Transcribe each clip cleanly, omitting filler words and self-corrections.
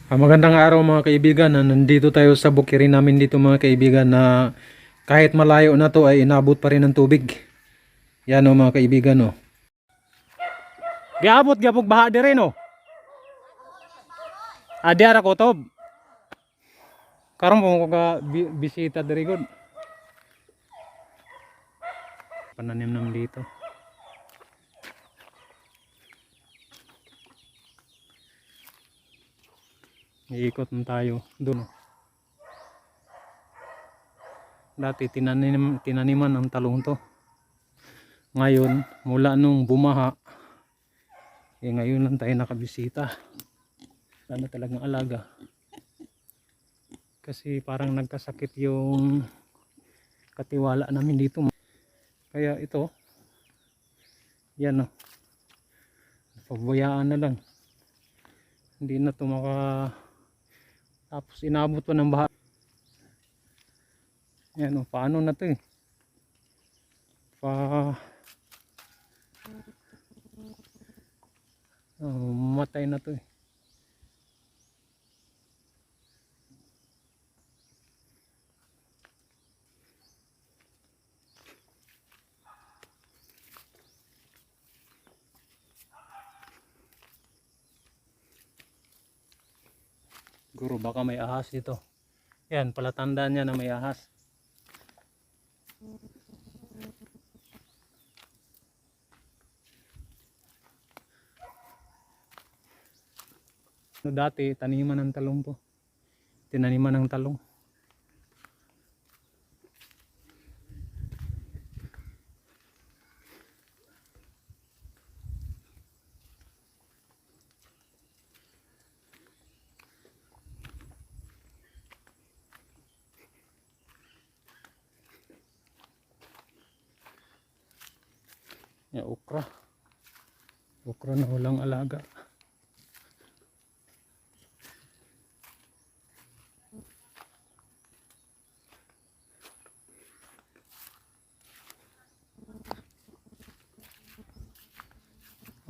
Magandang araw mga kaibigan. Nandito tayo sa bukirin namin dito mga kaibigan na kahit malayo na to ay inabot pa rin ng tubig. Yan o mga kaibigan o. Giabot gyapon baha dire no. Adi ara ko tob. Karon mo ka bisita dire gud. Pananim nam dito. Iikot na tayo doon. Dati tinaniman ng talong to. Ngayon, mula nung bumaha, ngayon lang tayo nakabisita. Wala na talagang alaga. Kasi parang nagkasakit yung katiwala namin dito. Kaya ito, yan o. Pabayaan na lang. Hindi na ito tapos inabot pa ng baha. Yan o, paano na ito eh. Matay na to eh. Siguro baka may ahas dito. Yan, palatandaan niya na may ahas. No, dati taniman ng talong to. Tinaniman ng talong. Ya, okra. Okra na walang alaga.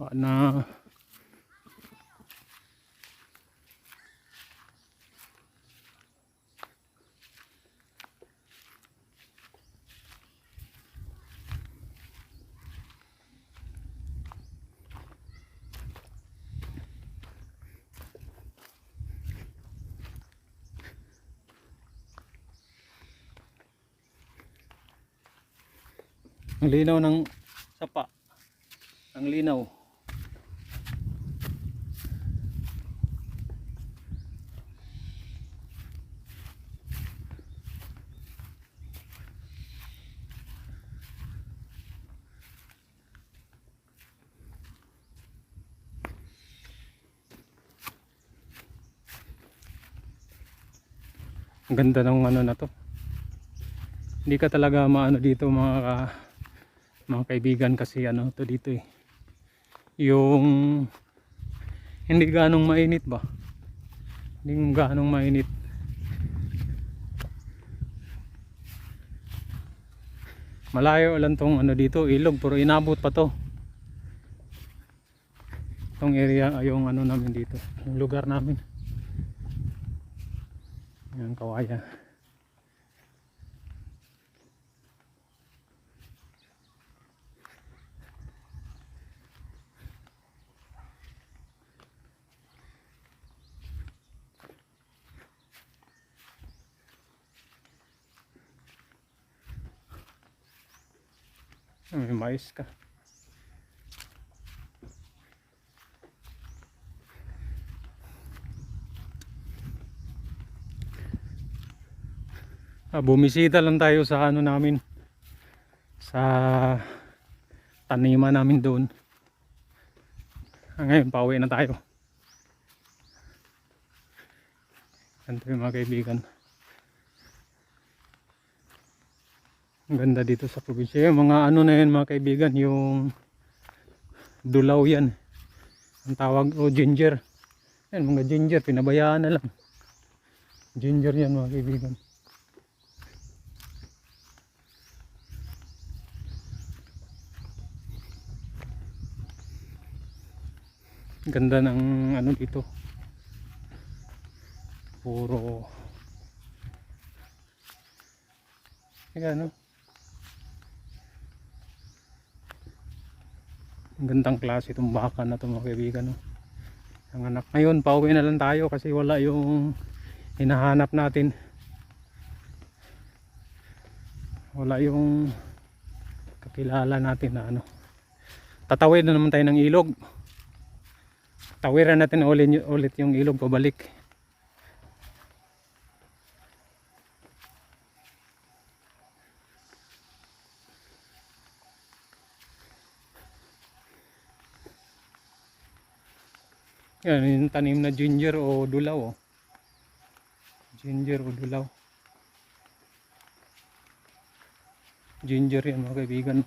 Na ang linaw ng sapa. Ang linaw. Ang ganda ng ano na to. Hindi ka talaga maano dito mga kaibigan kasi ano to dito eh. Yung hindi ganong mainit ba? Hindi ganong mainit. Malayo lang tong ano dito, ilog, pero inabot pa to. Tong area ay yung ano namin dito, yung lugar namin. Yan kawayan. May mais ka. Bumisita lang tayo sa ano namin, sa taniman namin doon. Ngayon pauwi na tayo. Ganito yung mga kaibigan. Ang ganda dito sa probinsya. Yung mga ano na yun mga kaibigan, yung dulaw yan. Ang tawag o ginger. Yan mga ginger, pinabayaan na lang. Ginger yan mga kaibigan. Ganda ng ano dito. puro ayan, no? Ang gandang klase itong baka na ito mga kaibigan, no? Ang anak ngayon, pauwi na lang tayo kasi wala yung hinahanap natin, wala yung kakilala natin na ano. Tatawid na naman tayo ng ilog, tawiran natin ulit yung ilog pabalik. Yan yung tanim na ginger o dulaw, oh. Ginger o dulaw, ginger yan mga kaibigan.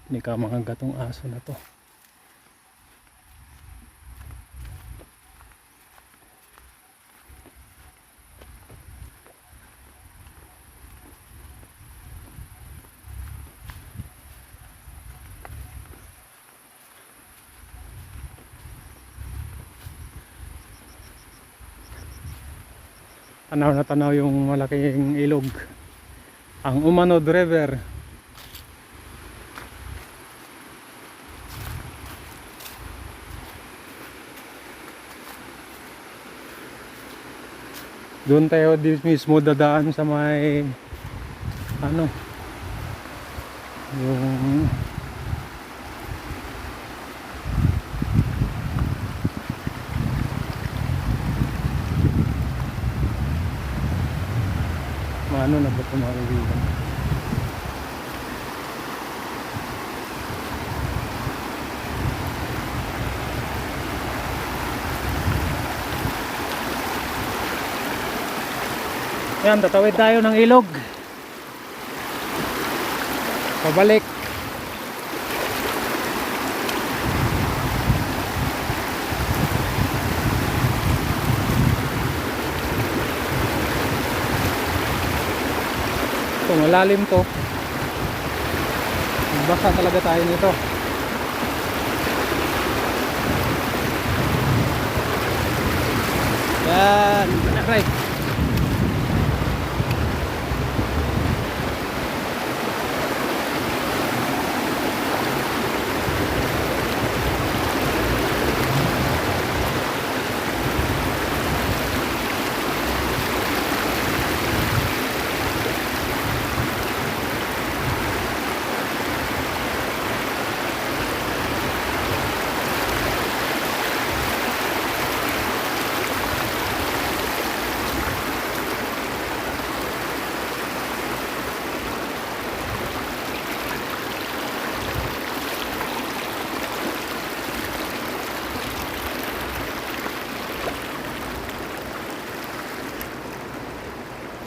Hindi ka mga gatong aso na to. Tanaw na tanaw yung malaking ilog, ang Umanod River. Doon tayo mismo dadaan sa may ano, yung ano na ba ito mga kaibigan. Yan, tatawid tayo ng ilog pabalik. Ito, malalim to, basa talaga tayo nito. Yan, right.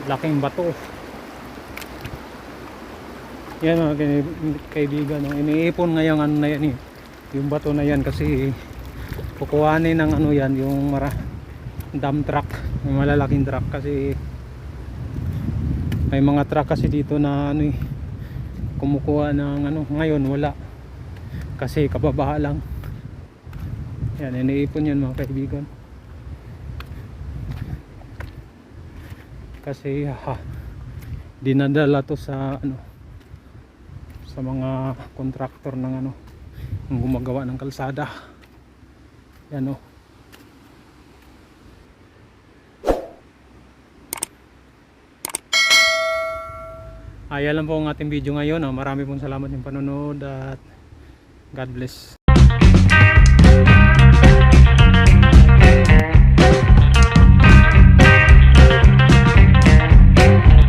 Laking bato. Yan mga kaibigan, no? Iniipon ngayong ano na yan, yung bato na yan, kasi kukuhanin ng ano yan, yung dump truck, yung malalaking truck, kasi may mga truck kasi dito na ano kumukuha ng ano. Ngayon wala kasi kababaha lang. Yan, iniipon yan mga kaibigan, kasi dinadala to sa ano, sa mga kontraktor ng ano, yung gumagawa ng kalsada. Yan, oh. Ayan lang po ang ating video ngayon, oh. Marami pong salamat yung panonood at God bless.